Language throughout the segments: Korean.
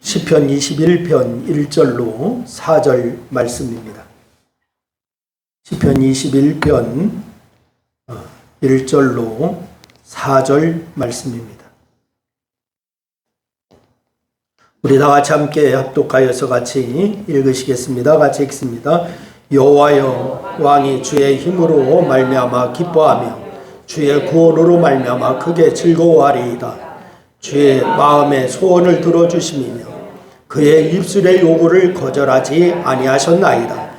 시편 21편 1절로 4절 말씀입니다. 시편 21편 1절로 4절 말씀입니다. 우리 다 같이 함께 합독하여서 같이 읽으시겠습니다. 같이 읽습니다. 여호와여, 왕이 주의 힘으로 말미암아 기뻐하며 주의 구원으로 말미암아 크게 즐거워하리이다. 주의 마음의 소원을 들어주심이며 그의 입술의 요구를 거절하지 아니하셨나이다.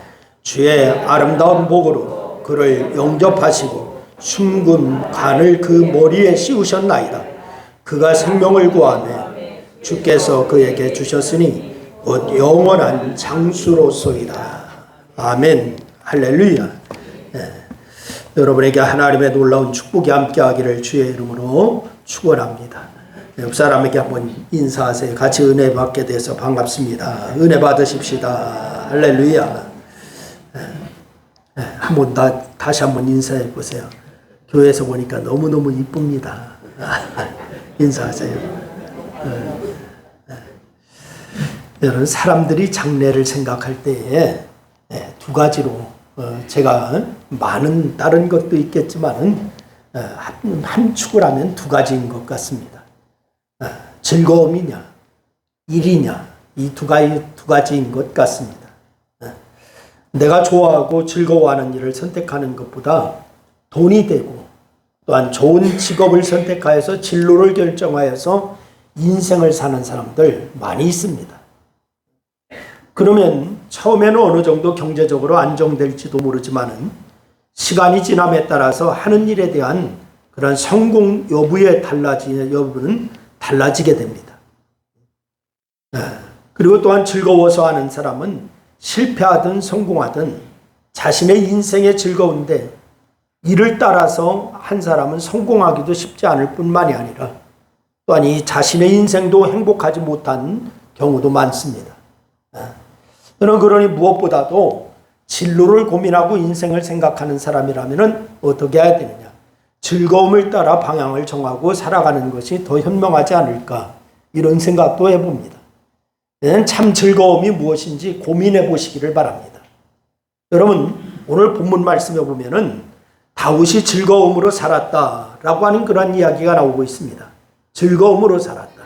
주의 아름다운 복으로 그를 영접하시고 숨군 간을 그 머리에 씌우셨나이다. 그가 생명을 구하매 주께서 그에게 주셨으니 곧 영원한 장수로소이다. 아멘. 할렐루야. 여러분에게 하나님의 놀라운 축복이 함께하기를 주의 이름으로 축원합니다. 옆 사람에게 한번 인사하세요. 같이 은혜 받게 돼서 반갑습니다. 은혜 받으십시다. 할렐루야. 한번 다시 한번 인사해 보세요. 교회에서 보니까 너무너무 이쁩니다. 인사하세요. 여러분, 사람들이 장래를 생각할 때에 두 가지로 제가 많은 다른 것도 있겠지만 한 축을 하면 두 가지인 것 같습니다. 즐거움이냐 일이냐, 이 두 가지인 것 같습니다. 내가 좋아하고 즐거워하는 일을 선택하는 것보다 돈이 되고 또한 좋은 직업을 선택하여서 진로를 결정하여서 인생을 사는 사람들 많이 있습니다. 그러면 처음에는 어느 정도 경제적으로 안정될지도 모르지만은 시간이 지남에 따라서 하는 일에 대한 그런 성공 여부는 달라지게 됩니다. 그리고 또한 즐거워서 하는 사람은 실패하든 성공하든 자신의 인생에 즐거운데 이를 따라서 한 사람은 성공하기도 쉽지 않을 뿐만이 아니라 또한 이 자신의 인생도 행복하지 못한 경우도 많습니다. 저는 그러니 무엇보다도 진로를 고민하고 인생을 생각하는 사람이라면 어떻게 해야 되느냐? 즐거움을 따라 방향을 정하고 살아가는 것이 더 현명하지 않을까, 이런 생각도 해봅니다. 참 즐거움이 무엇인지 고민해 보시기를 바랍니다. 여러분, 오늘 본문 말씀에 보면은 다윗이 즐거움으로 살았다라고 하는 그런 이야기가 나오고 있습니다. 즐거움으로 살았다.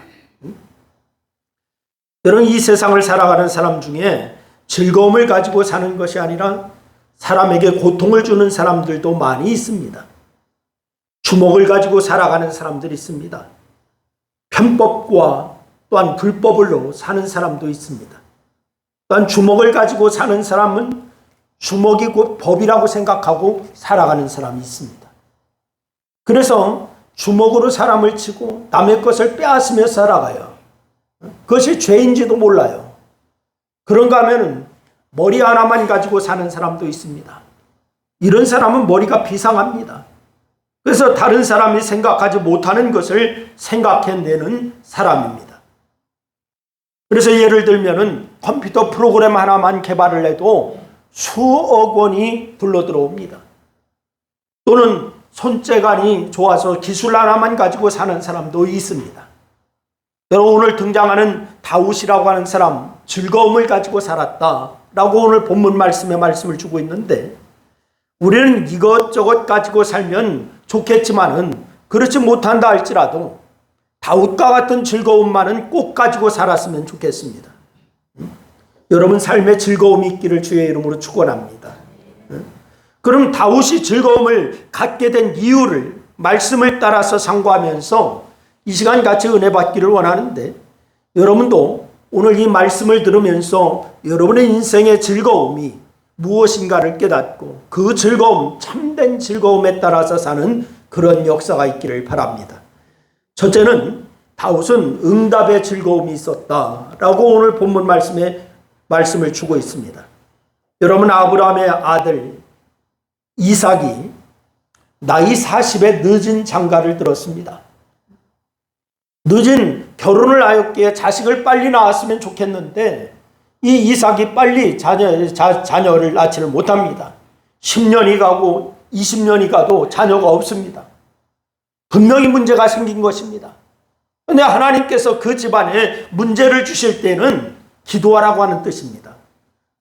여러분, 이 세상을 살아가는 사람 중에 즐거움을 가지고 사는 것이 아니라 사람에게 고통을 주는 사람들도 많이 있습니다. 주먹을 가지고 살아가는 사람들이 있습니다. 편법과 또한 불법으로 사는 사람도 있습니다. 또한 주먹을 가지고 사는 사람은 주먹이 곧 법이라고 생각하고 살아가는 사람이 있습니다. 그래서 주먹으로 사람을 치고 남의 것을 빼앗으며 살아가요. 그것이 죄인지도 몰라요. 그런가 하면 머리 하나만 가지고 사는 사람도 있습니다. 이런 사람은 머리가 비상합니다. 그래서 다른 사람이 생각하지 못하는 것을 생각해내는 사람입니다. 그래서 예를 들면은 컴퓨터 프로그램 하나만 개발을 해도 수억 원이 불러 들어옵니다. 또는 손재간이 좋아서 기술 하나만 가지고 사는 사람도 있습니다. 여러분, 오늘 등장하는 다윗이라고 하는 사람, 즐거움을 가지고 살았다라고 오늘 본문 말씀에 말씀을 주고 있는데, 우리는 이것저것 가지고 살면 좋겠지만은 그렇지 못한다 할지라도 다윗과 같은 즐거움만은 꼭 가지고 살았으면 좋겠습니다. 여러분, 삶에 즐거움이 있기를 주의 이름으로 축원합니다. 그럼 다윗이 즐거움을 갖게 된 이유를 말씀을 따라서 상고하면서 이 시간 같이 은혜 받기를 원하는데, 여러분도 오늘 이 말씀을 들으면서 여러분의 인생의 즐거움이 무엇인가를 깨닫고 그 즐거움, 참된 즐거움에 따라서 사는 그런 역사가 있기를 바랍니다. 첫째는 다윗은 응답의 즐거움이 있었다라고 오늘 본문 말씀에 말씀을 주고 있습니다. 여러분, 아브라함의 아들 이삭이 나이 40에 늦은 장가를 들었습니다. 늦은 결혼을 하였기에 자식을 빨리 낳았으면 좋겠는데 이 이삭이 빨리 자녀를 낳지를 못합니다. 10년이 가고 20년이 가도 자녀가 없습니다. 분명히 문제가 생긴 것입니다. 근데 하나님께서 그 집안에 문제를 주실 때는 기도하라고 하는 뜻입니다.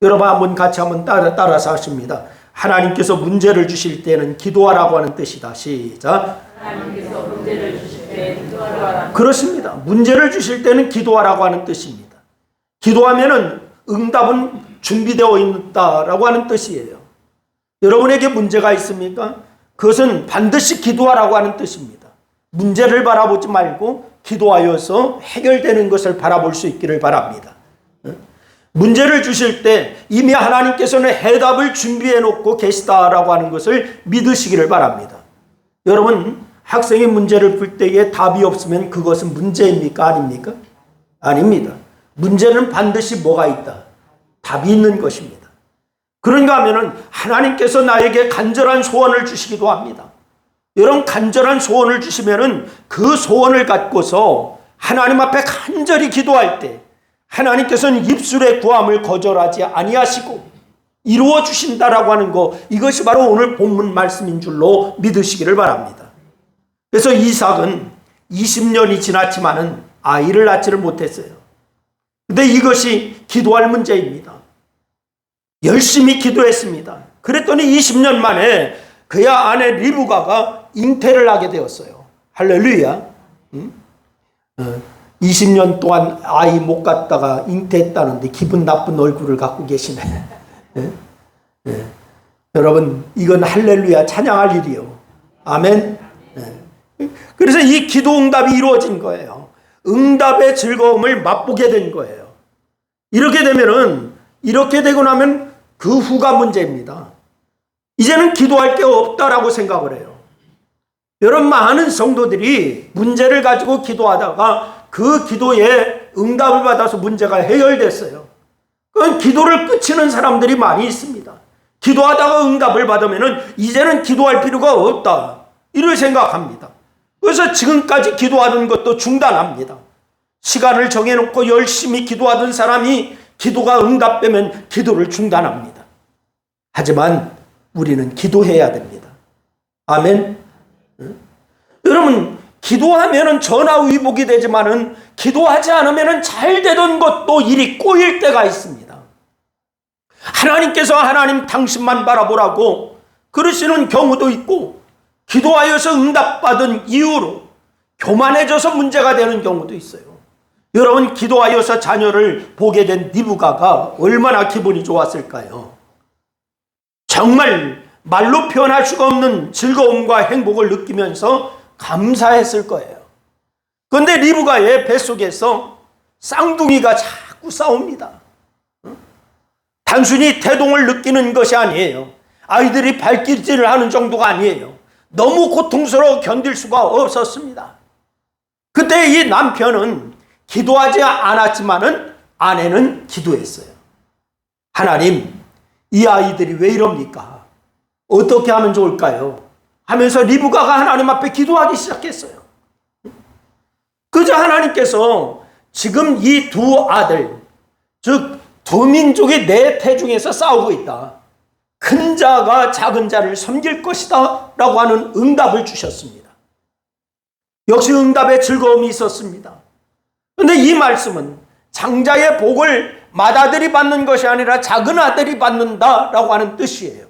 여러분 한번 같이 한번 따라서 하십니다. 하나님께서 문제를 주실 때는 기도하라고 하는 뜻이다. 시작. 하나님께서 문제를 주실 때 기도하라고 하는 그렇습니다. 문제를 주실 때는 기도하라고 하는 뜻입니다. 기도하면은 응답은 준비되어 있다라고 하는 뜻이에요. 여러분에게 문제가 있습니까? 그것은 반드시 기도하라고 하는 뜻입니다. 문제를 바라보지 말고 기도하여서 해결되는 것을 바라볼 수 있기를 바랍니다. 문제를 주실 때 이미 하나님께서는 해답을 준비해 놓고 계시다라고 하는 것을 믿으시기를 바랍니다. 여러분, 학생이 문제를 풀 때에 답이 없으면 그것은 문제입니까? 아닙니까? 아닙니다. 문제는 반드시 뭐가 있다? 답이 있는 것입니다. 그런가 하면은 하나님께서 나에게 간절한 소원을 주시기도 합니다. 이런 간절한 소원을 주시면은 그 소원을 갖고서 하나님 앞에 간절히 기도할 때 하나님께서는 입술의 구함을 거절하지 아니하시고 이루어 주신다라고 하는 거, 이것이 바로 오늘 본문 말씀인 줄로 믿으시기를 바랍니다. 그래서 이삭은 20년이 지났지만은 아이를 낳지를 못했어요. 근데 이것이 기도할 문제입니다. 열심히 기도했습니다. 그랬더니 20년 만에 그의 아내 리브가가 잉태를 하게 되었어요. 할렐루야. 20년 동안 아이 못 갖다가 잉태했다는데 기분 나쁜 얼굴을 갖고 계시네. 여러분, 이건 할렐루야 찬양할 일이요. 아멘. 그래서 이 기도 응답이 이루어진 거예요. 응답의 즐거움을 맛보게 된 거예요. 이렇게 되면은, 이렇게 되고 나면 그 후가 문제입니다. 이제는 기도할 게 없다라고 생각을 해요. 여러분, 많은 성도들이 문제를 가지고 기도하다가 그 기도에 응답을 받아서 문제가 해결됐어요. 그건 기도를 끝이는 사람들이 많이 있습니다. 기도하다가 응답을 받으면은 이제는 기도할 필요가 없다, 이를 생각합니다. 그래서 지금까지 기도하는 것도 중단합니다. 시간을 정해놓고 열심히 기도하던 사람이 기도가 응답되면 기도를 중단합니다. 하지만 우리는 기도해야 됩니다. 아멘. 여러분, 기도하면은 전화위복이 되지만은 기도하지 않으면은 잘 되던 것도 일이 꼬일 때가 있습니다. 하나님께서 하나님 당신만 바라보라고 그러시는 경우도 있고, 기도하여서 응답받은 이유로 교만해져서 문제가 되는 경우도 있어요. 여러분, 기도하여서 자녀를 보게 된 리브가가 얼마나 기분이 좋았을까요? 정말 말로 표현할 수가 없는 즐거움과 행복을 느끼면서 감사했을 거예요. 그런데 리브가의 뱃속에서 쌍둥이가 자꾸 싸웁니다. 단순히 태동을 느끼는 것이 아니에요. 아이들이 발길질을 하는 정도가 아니에요. 너무 고통스러워 견딜 수가 없었습니다. 그때 이 남편은 기도하지 않았지만은 아내는 기도했어요. 하나님, 이 아이들이 왜 이럽니까? 어떻게 하면 좋을까요? 하면서 리브가가 하나님 앞에 기도하기 시작했어요. 그저 하나님께서 지금 이 두 아들, 즉 두 민족이 내 태중에서 싸우고 있다, 큰 자가 작은 자를 섬길 것이다 라고 하는 응답을 주셨습니다. 역시 응답에 즐거움이 있었습니다. 그런데 이 말씀은 장자의 복을 맏아들이 받는 것이 아니라 작은 아들이 받는다라고 하는 뜻이에요.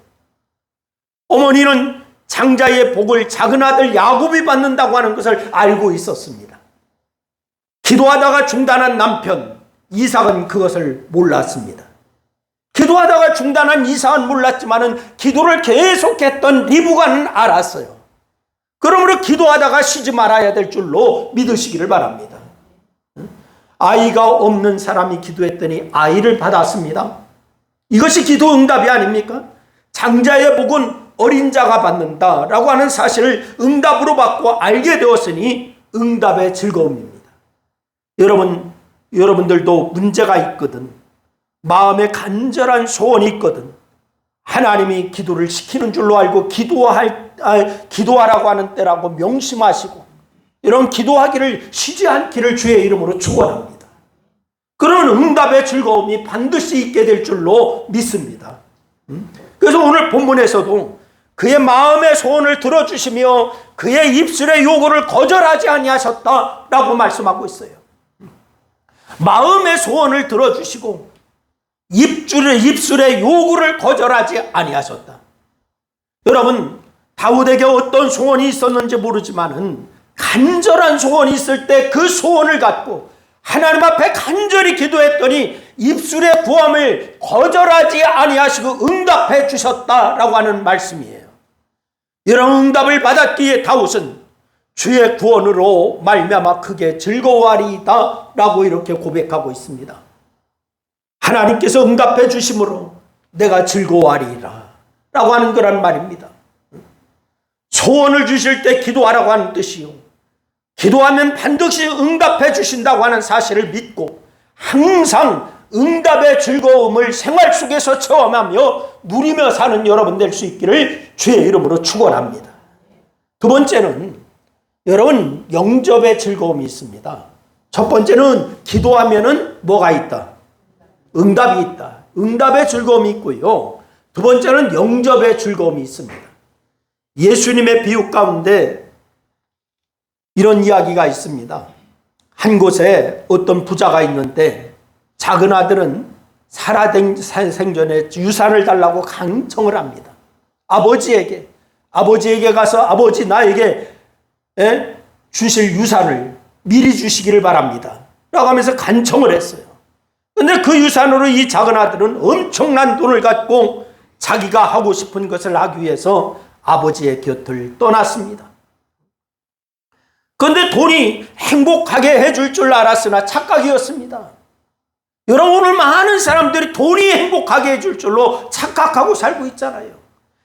어머니는 장자의 복을 작은 아들 야곱이 받는다고 하는 것을 알고 있었습니다. 기도하다가 중단한 남편 이삭은 그것을 몰랐습니다. 기도하다가 중단한 이삭은 몰랐지만은 기도를 계속했던 리브가는 알았어요. 그러므로 기도하다가 쉬지 말아야 될 줄로 믿으시기를 바랍니다. 아이가 없는 사람이 기도했더니 아이를 받았습니다. 이것이 기도 응답이 아닙니까? 장자의 복은 어린 자가 받는다라고 하는 사실을 응답으로 받고 알게 되었으니 응답의 즐거움입니다. 여러분들도 문제가 있거든, 마음에 간절한 소원이 있거든, 하나님이 기도를 시키는 줄로 알고 기도하라고 하는 때라고 명심하시고 이런 기도하기를 쉬지 않기를 주의 이름으로 축원합니다. 그런 응답의 즐거움이 반드시 있게 될 줄로 믿습니다. 그래서 오늘 본문에서도 그의 마음의 소원을 들어주시며 그의 입술의 요구를 거절하지 아니하셨다라고 말씀하고 있어요. 마음의 소원을 들어주시고 입술의 요구를 거절하지 아니하셨다. 여러분, 다윗에게 어떤 소원이 있었는지 모르지만은 간절한 소원이 있을 때 그 소원을 갖고 하나님 앞에 간절히 기도했더니 입술의 구함을 거절하지 아니하시고 응답해 주셨다라고 하는 말씀이에요. 이런 응답을 받았기에 다윗은 주의 구원으로 말미암아 크게 즐거워하리이다 라고 이렇게 고백하고 있습니다. 하나님께서 응답해 주심으로 내가 즐거워하리이다 라고 하는 거란 말입니다. 소원을 주실 때 기도하라고 하는 뜻이요, 기도하면 반드시 응답해 주신다고 하는 사실을 믿고 항상 응답의 즐거움을 생활 속에서 체험하며 누리며 사는 여러분 될 수 있기를 주의 이름으로 축원합니다. 두 번째는 여러분, 영접의 즐거움이 있습니다. 첫 번째는 기도하면은 뭐가 있다? 응답이 있다. 응답의 즐거움이 있고요. 두 번째는 영접의 즐거움이 있습니다. 예수님의 비유 가운데 이런 이야기가 있습니다. 한 곳에 어떤 부자가 있는데 작은 아들은 살아생전에 유산을 달라고 강청을 합니다. 아버지에게 가서 아버지 나에게 주실 유산을 미리 주시기를 바랍니다 라고 하면서 간청을 했어요. 그런데 그 유산으로 이 작은 아들은 엄청난 돈을 갖고 자기가 하고 싶은 것을 하기 위해서 아버지의 곁을 떠났습니다. 그런데 돈이 행복하게 해줄 줄 알았으나 착각이었습니다. 여러분, 오늘 많은 사람들이 돈이 행복하게 해줄 줄로 착각하고 살고 있잖아요.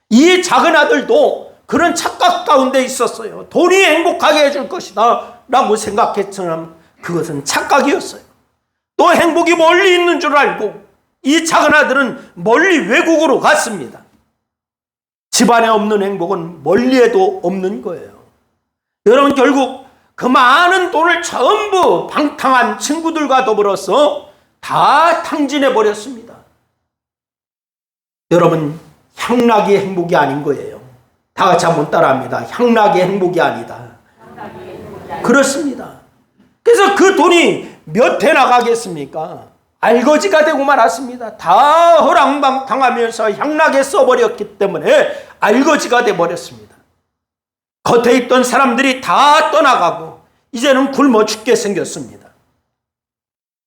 이 작은 아들도 그런 착각 가운데 있었어요. 돈이 행복하게 해줄 것이다 라고 생각했지만 그것은 착각이었어요. 또 행복이 멀리 있는 줄 알고 이 작은 아들은 멀리 외국으로 갔습니다. 집안에 없는 행복은 멀리에도 없는 거예요. 여러분, 결국 그 많은 돈을 전부 방탕한 친구들과 더불어서 다 탕진해 버렸습니다. 여러분, 향락이 행복이 아닌 거예요. 다 같이 한번 따라합니다. 향락이 행복이 아니다. 그렇습니다. 그래서 그 돈이 몇 해 나가겠습니까? 알거지가 되고 말았습니다. 다 허랑방탕하면서 향락에 써버렸기 때문에 알거지가 돼버렸습니다. 겉에 있던 사람들이 다 떠나가고 이제는 굶어 죽게 생겼습니다.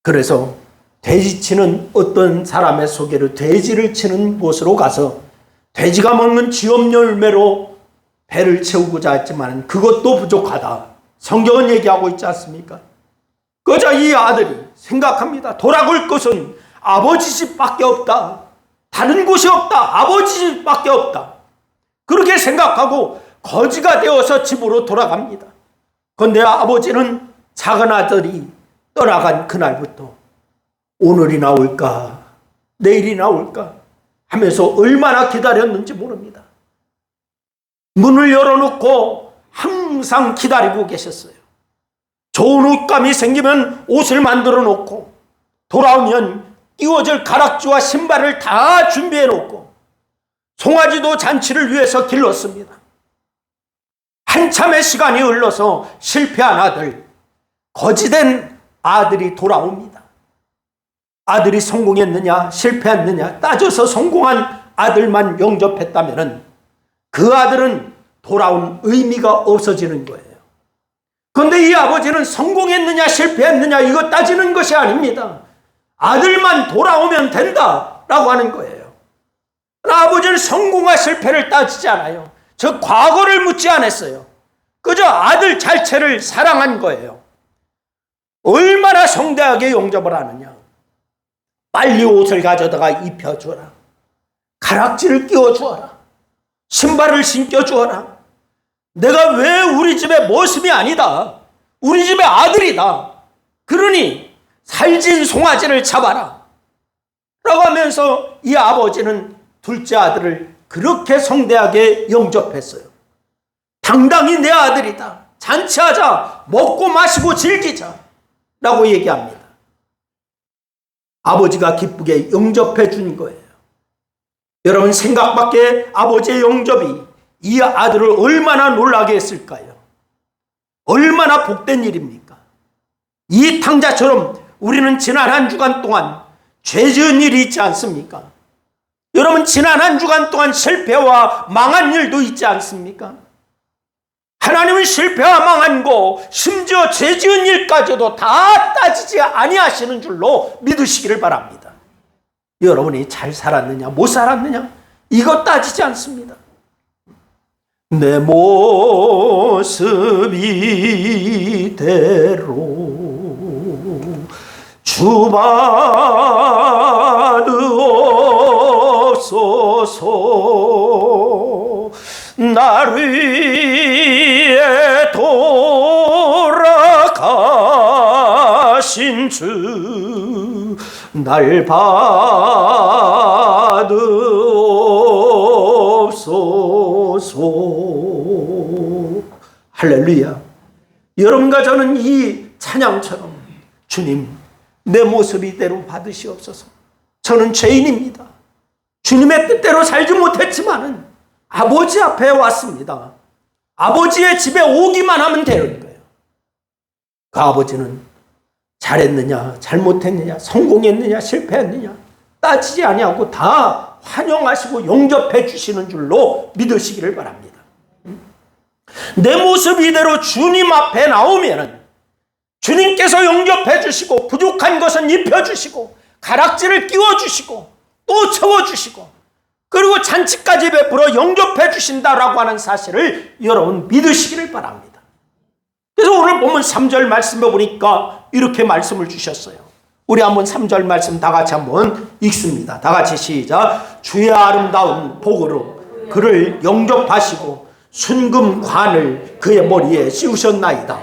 그래서 돼지치는 어떤 사람의 소개로 돼지를 치는 곳으로 가서 돼지가 먹는 지업 열매로 배를 채우고자 했지만 그것도 부족하다. 성경은 얘기하고 있지 않습니까? 그저 이 아들이 생각합니다. 돌아갈 것은 아버지 집밖에 없다. 다른 곳이 없다. 아버지 집밖에 없다. 그렇게 생각하고 거지가 되어서 집으로 돌아갑니다. 그런데 아버지는 작은 아들이 떠나간 그날부터 오늘이나 올까 내일이나 올까 하면서 얼마나 기다렸는지 모릅니다. 문을 열어놓고 항상 기다리고 계셨어요. 좋은 옷감이 생기면 옷을 만들어 놓고 돌아오면 끼워줄 가락지와 신발을 다 준비해 놓고 송아지도 잔치를 위해서 길렀습니다. 한참의 시간이 흘러서 실패한 아들, 거지된 아들이 돌아옵니다. 아들이 성공했느냐 실패했느냐 따져서 성공한 아들만 영접했다면 그 아들은 돌아온 의미가 없어지는 거예요. 그런데 이 아버지는 성공했느냐 실패했느냐 이거 따지는 것이 아닙니다. 아들만 돌아오면 된다라고 하는 거예요. 아버지는 성공과 실패를 따지지 않아요. 저 과거를 묻지 않았어요. 그저 아들 자체를 사랑한 거예요. 얼마나 성대하게 용접을 하느냐. 빨리 옷을 가져다가 입혀주어라. 가락지를 끼워주어라. 신발을 신겨주어라. 내가 왜 우리 집의 모습이 아니다. 우리 집의 아들이다. 그러니 살진 송아지를 잡아라. 라고 하면서 이 아버지는 둘째 아들을 그렇게 성대하게 영접했어요. 당당히 내 아들이다. 잔치하자. 먹고 마시고 즐기자. 라고 얘기합니다. 아버지가 기쁘게 영접해 준 거예요. 여러분, 생각 밖에 아버지의 영접이 이 아들을 얼마나 놀라게 했을까요? 얼마나 복된 일입니까? 이 탕자처럼 우리는 지난 한 주간 동안 죄 지은 일이 있지 않습니까? 여러분, 지난 한 주간 동안 실패와 망한 일도 있지 않습니까? 하나님은 실패와 망한 거, 심지어 죄 지은 일까지도 다 따지지 아니하시는 줄로 믿으시기를 바랍니다. 여러분이 잘 살았느냐 못 살았느냐 이거 따지지 않습니다. 내 모습 이대로 주 받으옵소서. 날 위해 돌아가신 주 날 받으옵소서. 할렐루야. 여러분과 저는 이 찬양처럼 주님 내 모습 이대로 받으시옵소서. 저는 죄인입니다. 주님의 뜻대로 살지 못했지만은 아버지 앞에 왔습니다. 아버지의 집에 오기만 하면 되는 거예요. 그 아버지는 잘했느냐 잘못했느냐 성공했느냐 실패했느냐 따지지 아니하고 다 환영하시고 용접해 주시는 줄로 믿으시기를 바랍니다. 내 모습 이대로 주님 앞에 나오면은 주님께서 용접해 주시고 부족한 것은 입혀주시고 가락지를 끼워주시고 또 채워주시고 그리고 잔치까지 베풀어 영접해 주신다라고 하는 사실을 여러분 믿으시기를 바랍니다. 그래서 오늘 보면 3절 말씀에 보니까 이렇게 말씀을 주셨어요. 우리 한번 3절 말씀 다 같이 한번 읽습니다. 다 같이 시작. 주의 아름다운 복으로 그를 영접하시고 순금관을 그의 머리에 씌우셨나이다.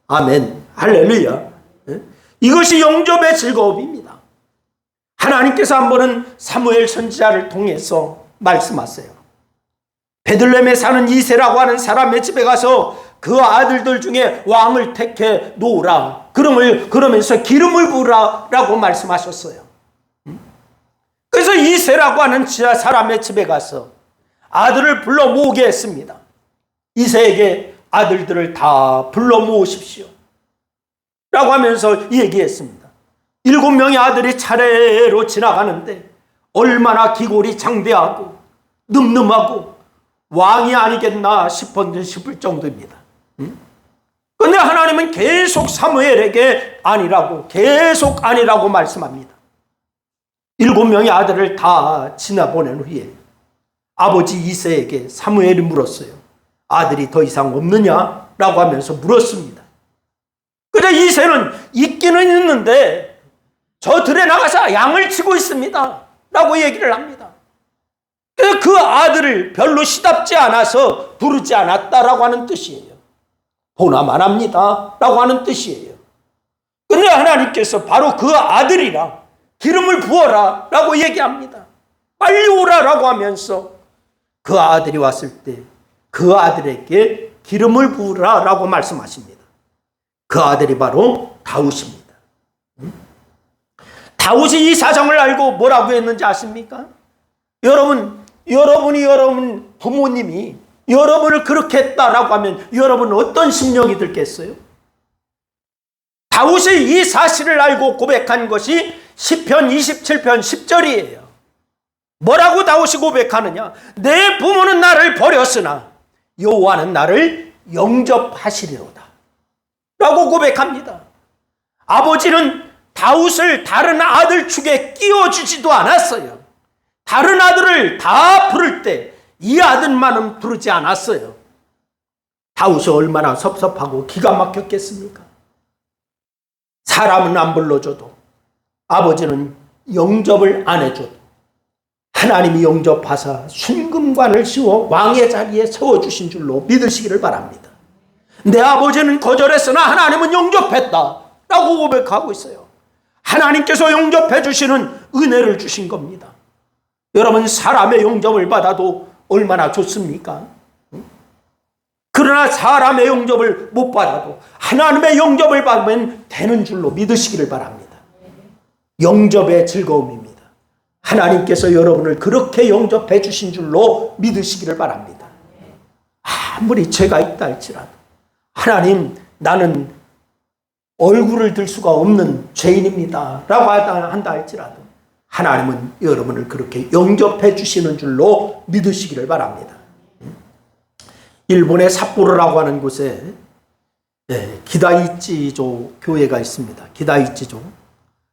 아멘. 할렐루야. 이것이 영접의 즐거움입니다. 하나님께서 한 번은 사무엘 선지자를 통해서 말씀하세요. 베들레헴에 사는 이새라고 하는 사람의 집에 가서 그 아들들 중에 왕을 택해 놓으라. 그러면서 기름을 부으라라고 말씀하셨어요. 그래서 이새라고 하는 사람의 집에 가서 아들을 불러 모으게 했습니다. 이새에게 아들들을 다 불러 모으십시오 라고 하면서 얘기했습니다. 7명의 아들이 차례로 지나가는데 얼마나 기골이 장대하고 늠름하고 왕이 아니겠나 싶을 정도입니다. 그런데 하나님은 계속 사무엘에게 계속 아니라고 말씀합니다. 7명의 아들을 다 지나보낸 후에 아버지 이새에게 사무엘이 물었어요. 아들이 더 이상 없느냐라고 하면서 물었습니다. 그래서 이새는 있기는 있는데 저 들에 나가서 양을 치고 있습니다 라고 얘기를 합니다. 그래서 그 아들을 별로 시답지 않아서 부르지 않았다라고 하는 뜻이에요. 보나만 합니다 라고 하는 뜻이에요. 그런데 하나님께서 바로 그 아들이라 기름을 부어라 라고 얘기합니다. 빨리 오라라고 하면서 그 아들이 왔을 때 그 아들에게 기름을 부으라 라고 말씀하십니다. 그 아들이 바로 다윗입니다. 다윗이 이 사정을 알고 뭐라고 했는지 아십니까? 여러분 부모님이 여러분을 그렇게 했다라고 하면 여러분은 어떤 심령이 들겠어요? 다윗이 이 사실을 알고 고백한 것이 시편 27편 10절이에요. 뭐라고 다윗이 고백하느냐? 내 부모는 나를 버렸으나 여호와는 나를 영접하시리로다 라고 고백합니다. 아버지는 다윗을 다른 아들 축에 끼워주지도 않았어요. 다른 아들을 다 부를 때 이 아들만은 부르지 않았어요. 다윗이 얼마나 섭섭하고 기가 막혔겠습니까? 사람은 안 불러줘도 아버지는 영접을 안 해줘도 하나님이 영접하사 순금관을 씌워 왕의 자리에 세워주신 줄로 믿으시기를 바랍니다. 내 아버지는 거절했으나 하나님은 영접했다 라고 고백하고 있어요. 하나님께서 영접해 주시는 은혜를 주신 겁니다. 여러분, 사람의 영접을 받아도 얼마나 좋습니까? 그러나 사람의 영접을 못 받아도 하나님의 영접을 받으면 되는 줄로 믿으시기를 바랍니다. 영접의 즐거움입니다. 하나님께서 여러분을 그렇게 영접해 주신 줄로 믿으시기를 바랍니다. 아무리 죄가 있다 할지라도 하나님 나는 얼굴을 들 수가 없는 죄인입니다 라고 한다 할지라도 하나님은 여러분을 그렇게 영접해 주시는 줄로 믿으시기를 바랍니다. 일본의 삿포로라고 하는 곳에 기다이치조 교회가 있습니다. 기다이치조.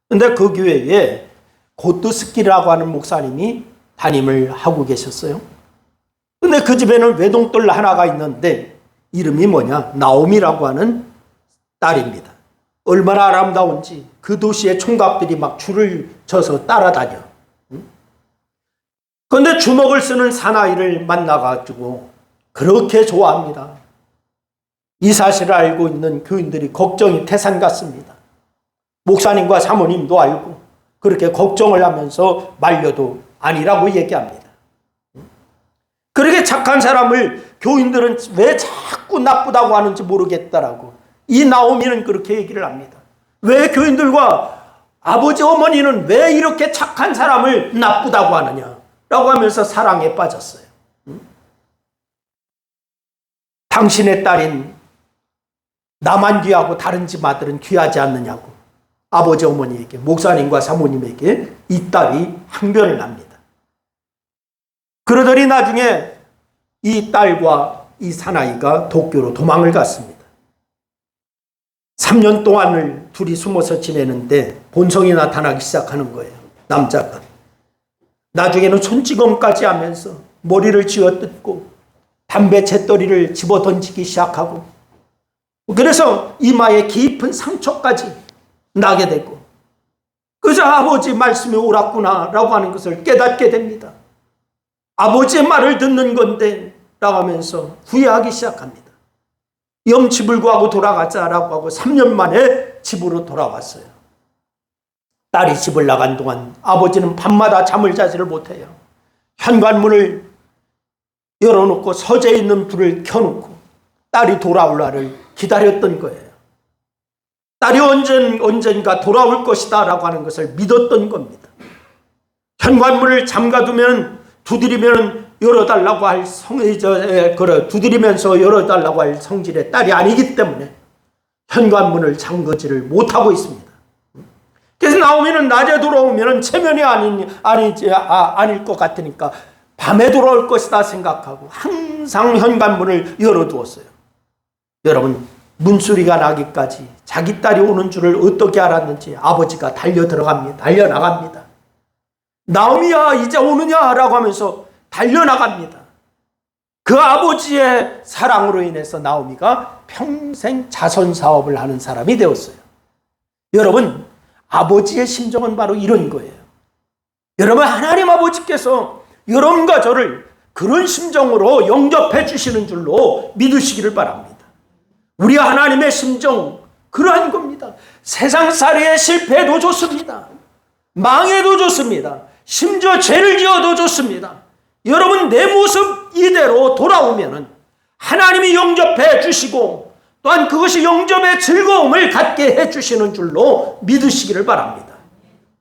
근데 그 교회에 고토스키라고 하는 목사님이 담임을 하고 계셨어요. 근데 그 집에는 외동딸 하나가 있는데 이름이 뭐냐? 나오미라고 하는 딸입니다. 얼마나 아름다운지 그 도시의 총각들이 막 줄을 쳐서 따라다녀. 그런데 주먹을 쓰는 사나이를 만나가지고 그렇게 좋아합니다. 이 사실을 알고 있는 교인들이 걱정이 태산 같습니다. 목사님과 사모님도 알고 그렇게 걱정을 하면서 말려도 아니라고 얘기합니다. 그렇게 착한 사람을 교인들은 왜 자꾸 나쁘다고 하는지 모르겠다라고 이 나오미는 그렇게 얘기를 합니다. 왜 교인들과 아버지 어머니는 왜 이렇게 착한 사람을 나쁘다고 하느냐라고 하면서 사랑에 빠졌어요. 당신의 딸인 나만 귀하고 다른 집 아들은 귀하지 않느냐고 아버지 어머니에게 목사님과 사모님에게 이 딸이 항변을 합니다. 그러더니 나중에 이 딸과 이 사나이가 도쿄로 도망을 갔습니다. 3년 동안을 둘이 숨어서 지내는데 본성이 나타나기 시작하는 거예요. 남자가. 나중에는 손찌검까지 하면서 머리를 쥐어뜯고 담배 채떨이를 집어 던지기 시작하고 그래서 이마에 깊은 상처까지 나게 되고 그저 아버지 말씀이 옳았구나 라고 하는 것을 깨닫게 됩니다. 아버지의 말을 듣는 건데 라고 하면서 후회하기 시작합니다. 염치불구하고 돌아가자라고 하고 3년 만에 집으로 돌아왔어요. 딸이 집을 나간 동안 아버지는 밤마다 잠을 자지를 못해요. 현관문을 열어놓고 서재에 있는 불을 켜놓고 딸이 돌아올 날을 기다렸던 거예요. 딸이 언젠가 돌아올 것이다 라고 하는 것을 믿었던 겁니다. 현관문을 잠가두면 두드리면 열어달라고 할 두드리면서 열어달라고 할 성질의 딸이 아니기 때문에 현관문을 잠그지를 못하고 있습니다. 그래서 나오미는 낮에 돌아오면 체면이 아닐 것 같으니까 밤에 돌아올 것이다 생각하고 항상 현관문을 열어두었어요. 여러분 문소리가 나기까지 자기 딸이 오는 줄을 어떻게 알았는지 아버지가 달려나갑니다. 나오미야 이제 오느냐라고 하면서 달려나갑니다. 그 아버지의 사랑으로 인해서 나오미가 평생 자선사업을 하는 사람이 되었어요. 여러분 아버지의 심정은 바로 이런 거예요. 여러분 하나님 아버지께서 여러분과 저를 그런 심정으로 영접해 주시는 줄로 믿으시기를 바랍니다. 우리 하나님의 심정 그러한 겁니다. 세상살이에 실패해도 좋습니다. 망해도 좋습니다. 심지어 죄를 지어도 좋습니다. 여러분 내 모습 이대로 돌아오면은 하나님이 영접해 주시고 또한 그것이 영접의 즐거움을 갖게 해 주시는 줄로 믿으시기를 바랍니다.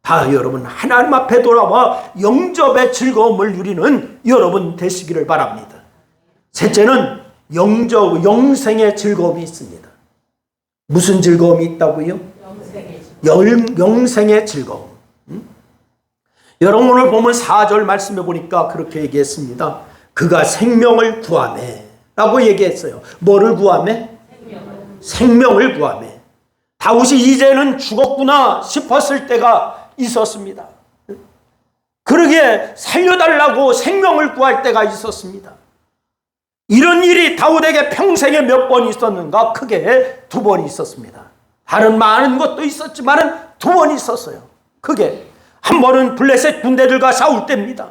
다 여러분 하나님 앞에 돌아와 영접의 즐거움을 누리는 여러분 되시기를 바랍니다. 셋째는 영생의 즐거움이 있습니다. 무슨 즐거움이 있다고요? 영생의 즐거움. 여러분 오늘 보면 4절 말씀해 보니까 그렇게 얘기했습니다. 그가 생명을 구하매 라고 얘기했어요. 뭐를 구하매? 생명을 구하매. 다윗이 이제는 죽었구나 싶었을 때가 있었습니다. 그러기에 살려달라고 생명을 구할 때가 있었습니다. 이런 일이 다윗에게 평생에 몇 번 있었는가? 크게 2번 있었습니다. 다른 많은 것도 있었지만 2번 있었어요. 크게. 한 번은 블레셋 군대들과 싸울 때입니다.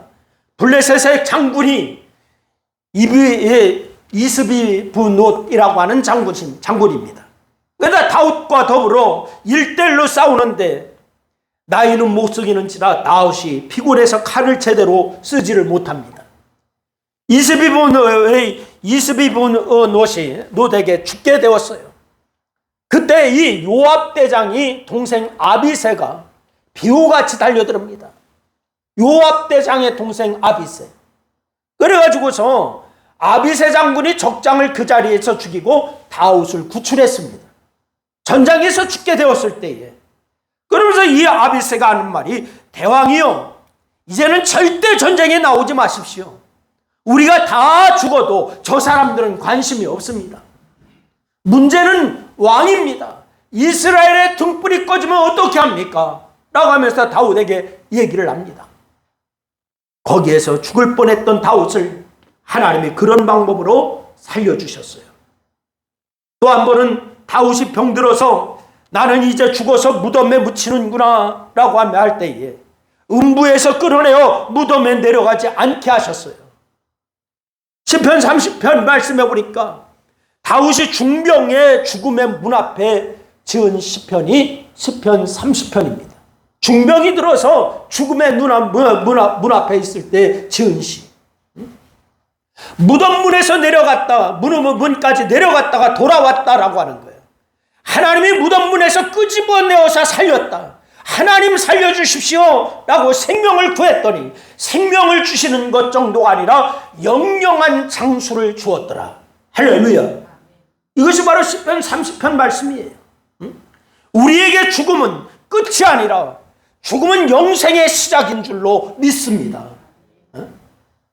블레셋의 장군이 이스비브롯이라고 하는 장군입니다. 그러다 다윗과 더불어 1대1로 싸우는데 나이는 못 쓰기는지라 다윗이 피곤해서 칼을 제대로 쓰지를 못합니다. 이스비브롯이 롯에게 죽게 되었어요. 그때 이 요압 대장이 동생 아비새가 비호같이 달려들습니다. 요압 대장의 동생 아비새. 그래가지고서 아비새 장군이 적장을 그 자리에서 죽이고 다윗을 구출했습니다. 전장에서 죽게 되었을 때에. 그러면서 이 아비새가 하는 말이, 대왕이요, 이제는 절대 전쟁에 나오지 마십시오. 우리가 다 죽어도 저 사람들은 관심이 없습니다. 문제는 왕입니다. 이스라엘의 등불이 꺼지면 어떻게 합니까? 라고 하면서 다윗에게 얘기를 합니다. 거기에서 죽을 뻔했던 다윗을 하나님이 그런 방법으로 살려주셨어요. 또 한 번은 다윗이 병들어서 나는 이제 죽어서 무덤에 묻히는구나 라고 할 때에 음부에서 끌어내어 무덤에 내려가지 않게 하셨어요. 시편 30편 말씀해 보니까 다윗이 중병의 죽음의 문 앞에 지은 시편이 시편 30편입니다. 중병이 들어서 죽음의 문 앞에 있을 때 지은 시. 무덤문에서 내려갔다, 문까지 내려갔다가 돌아왔다라고 하는 거예요. 하나님이 무덤문에서 끄집어내어서 살렸다. 하나님 살려주십시오 라고 생명을 구했더니 생명을 주시는 것 정도가 아니라 영영한 장수를 주었더라. 할렐루야. 이것이 바로 시편 30편 말씀이에요. 우리에게 죽음은 끝이 아니라 죽음은 영생의 시작인 줄로 믿습니다.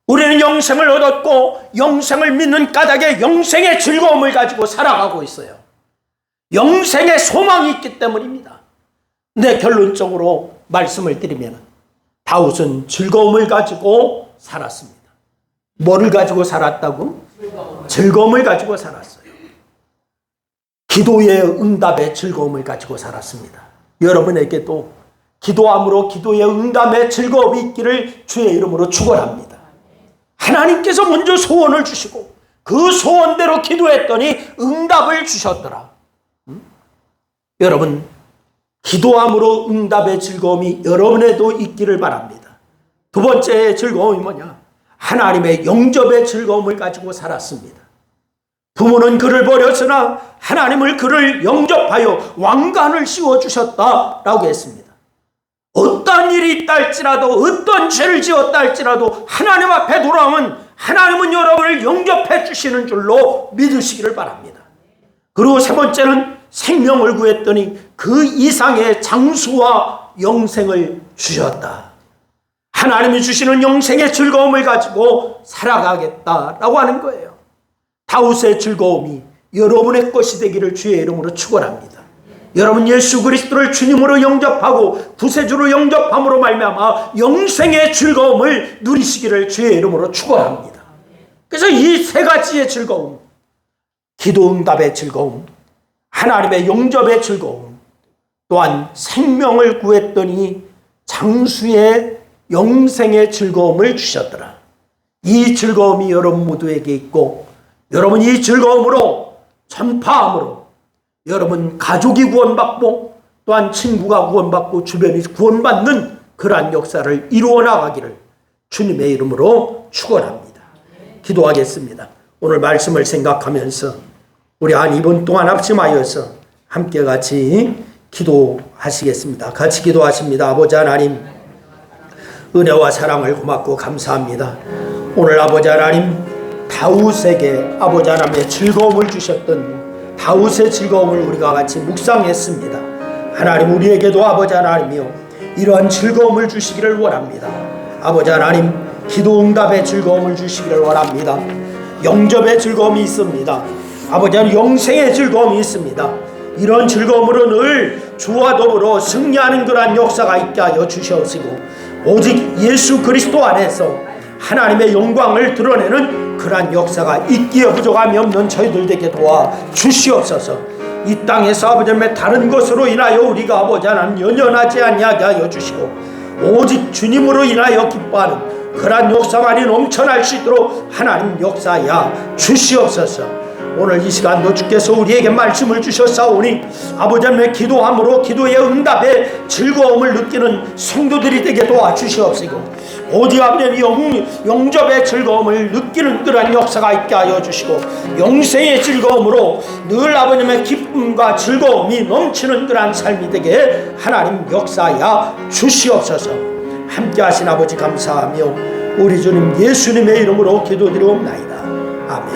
우리는 영생을 얻었고 영생을 믿는 까닭에 영생의 즐거움을 가지고 살아가고 있어요. 영생의 소망이 있기 때문입니다. 근데 결론적으로 말씀을 드리면 다윗은 즐거움을 가지고 살았습니다. 뭐를 가지고 살았다고? 즐거움을 가지고 살았어요. 기도의 응답의 즐거움을 가지고 살았습니다. 여러분에게도 기도함으로 기도의 응답의 즐거움이 있기를 주의 이름으로 축원합니다. 하나님께서 먼저 소원을 주시고 그 소원대로 기도했더니 응답을 주셨더라. 여러분, 기도함으로 응답의 즐거움이 여러분에도 있기를 바랍니다. 두 번째 즐거움이 뭐냐? 하나님의 영접의 즐거움을 가지고 살았습니다. 부모는 그를 버렸으나 하나님을 그를 영접하여 왕관을 씌워주셨다라고 했습니다. 어떤 일이 있다 할지라도, 어떤 죄를 지었다 할지라도 하나님 앞에 돌아오면 하나님은 여러분을 영접해 주시는 줄로 믿으시기를 바랍니다. 그리고 세 번째는 생명을 구했더니 그 이상의 장수와 영생을 주셨다. 하나님이 주시는 영생의 즐거움을 가지고 살아가겠다라고 하는 거예요. 다윗의 즐거움이 여러분의 것이 되기를 주의 이름으로 축원합니다. 여러분, 예수 그리스도를 주님으로 영접하고 구세주로 영접함으로 말미암아 영생의 즐거움을 누리시기를 주의 이름으로 축원합니다. 그래서 이 세 가지의 즐거움, 기도 응답의 즐거움, 하나님의 영접의 즐거움, 또한 생명을 구했더니 장수의 영생의 즐거움을 주셨더라. 이 즐거움이 여러분 모두에게 있고, 여러분 이 즐거움으로 전파함으로 여러분 가족이 구원받고 또한 친구가 구원받고 주변이 구원받는 그러한 역사를 이루어 나가기를 주님의 이름으로 축원합니다. 기도하겠습니다. 오늘 말씀을 생각하면서 우리 한 2분 동안 합심하여서 함께 같이 기도하시겠습니다. 같이 기도하십니다. 아버지 하나님, 은혜와 사랑을 고맙고 감사합니다. 오늘 아버지 하나님, 다윗에게 아버지 하나님의 즐거움을 주셨던 다윗의 즐거움을 우리가 같이 묵상했습니다. 하나님, 우리에게도 아버지 하나님이요 이러한 즐거움을 주시기를 원합니다. 아버지 하나님, 기도 응답의 즐거움을 주시기를 원합니다. 영접의 즐거움이 있습니다. 아버지 하나님, 영생의 즐거움이 있습니다. 이런 즐거움으로 늘 주와 더불어 승리하는 그러한 역사가 있게 하여 주시옵시고, 오직 예수 그리스도 안에서 하나님의 영광을 드러내는 그러한 역사가 있기에 부족함이 없는 저희들 되게 도와 주시옵소서. 이 땅에서 아버지 하나님의 다른 것으로 인하여 우리가 아버지 하나님 연연하지 아니하게 하여 주시고, 오직 주님으로 인하여 기뻐하는 그러한 역사만이 넘쳐날 수 있도록 하나님 역사하여 주시옵소서. 오늘 이 시간도 주께서 우리에게 말씀을 주셨사오니 아버지 하나님의 기도함으로 기도의 응답의 즐거움을 느끼는 성도들이 되게 도와주시옵시고, 오직 아버지 영접의 즐거움을 느끼는 그러한 역사가 있게 하여 주시고, 영생의 즐거움으로 늘 아버님의 기쁨과 즐거움이 넘치는 그러한 삶이 되게 하나님 역사하여 주시옵소서. 함께 하신 아버지 감사하며 우리 주님 예수님의 이름으로 기도드리옵나이다. 아멘.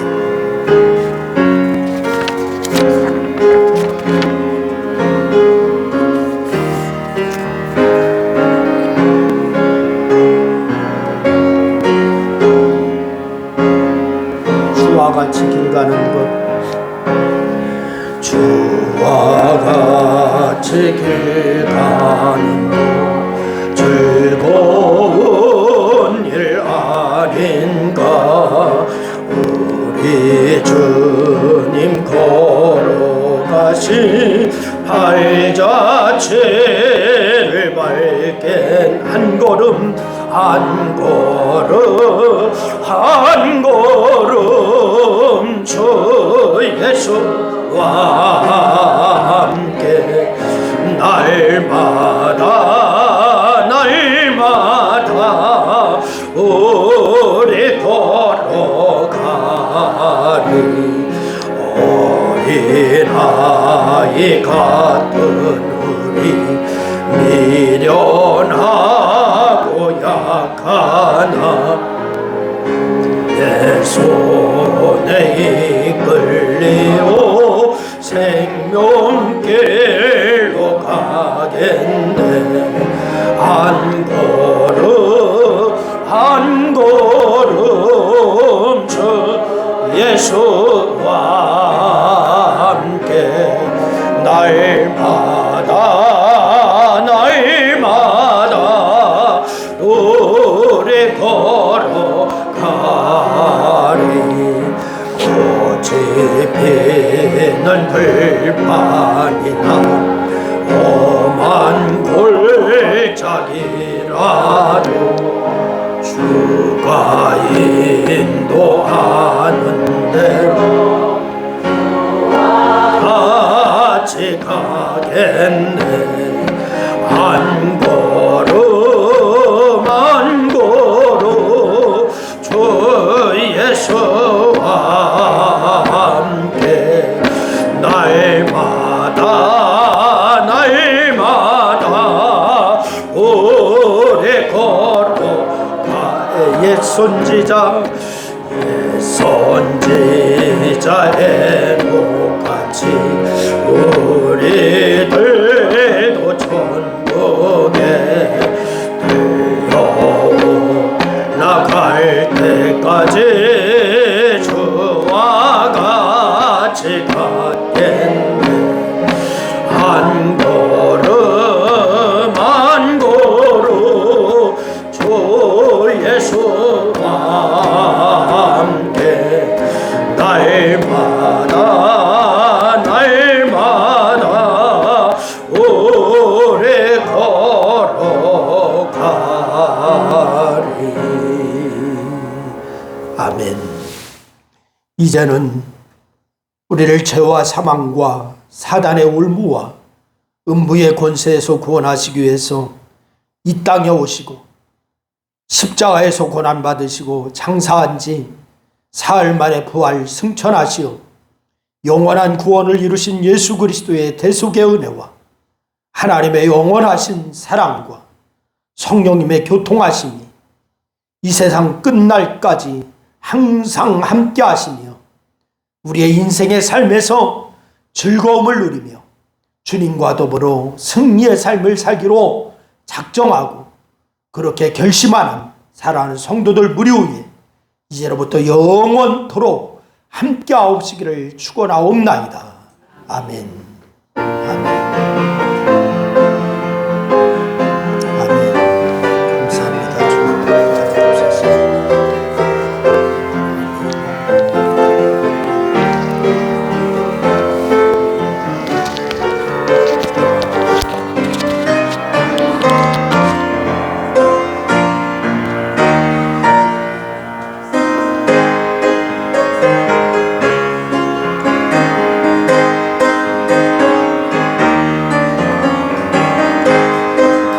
주와 같이 길 가는 것, 주와 같이 길 가는 것 즐거운 일 아닌가. 우리 주님 걸어가신 발 자체를 밟겐 한 걸음 한 걸음 한 걸음 주 예수와 함께 날마다 날마다 우리 걸어가리. 어린아이 같은 우리 미련하고 약하나 내 손에 이끌리오 생명길로 가겠네. 한 걸음 주 예수와 함께 날마다 날마다 우리 걸어가리. 꽃이 피는 들판이나 험한 골짜기라도 주가 인도하는 대로 같이 가겠네. 한 걸음 한 걸음 주 예수와 함께 날마다 날마다 오래 걸어가. 옛선지자 에녹같이 우리들도 천국에 들어올라갈 때까지 주와 같이 갔겠네. 한 걸음 한 걸음 주 예수와 함께 날마다 날마다 오래 걸어가리. 아멘. 이제는 우리를 죄와 사망과 사단의 올무와 음부의 권세에서 구원하시기 위해서 이 땅에 오시고 십자가에서 고난받으시고 장사한 지 사흘 만에 부활 승천하시어 영원한 구원을 이루신 예수 그리스도의 대속의 은혜와 하나님의 영원하신 사랑과 성령님의 교통하심이 이 세상 끝날까지 항상 함께 하시며 우리의 인생의 삶에서 즐거움을 누리며 주님과 더불어 승리의 삶을 살기로 작정하고 그렇게 결심하는 사랑하는 성도들 무리 위에 이제로부터 영원토록 함께 하옵시기를 축원하옵나이다. 아멘. 아멘.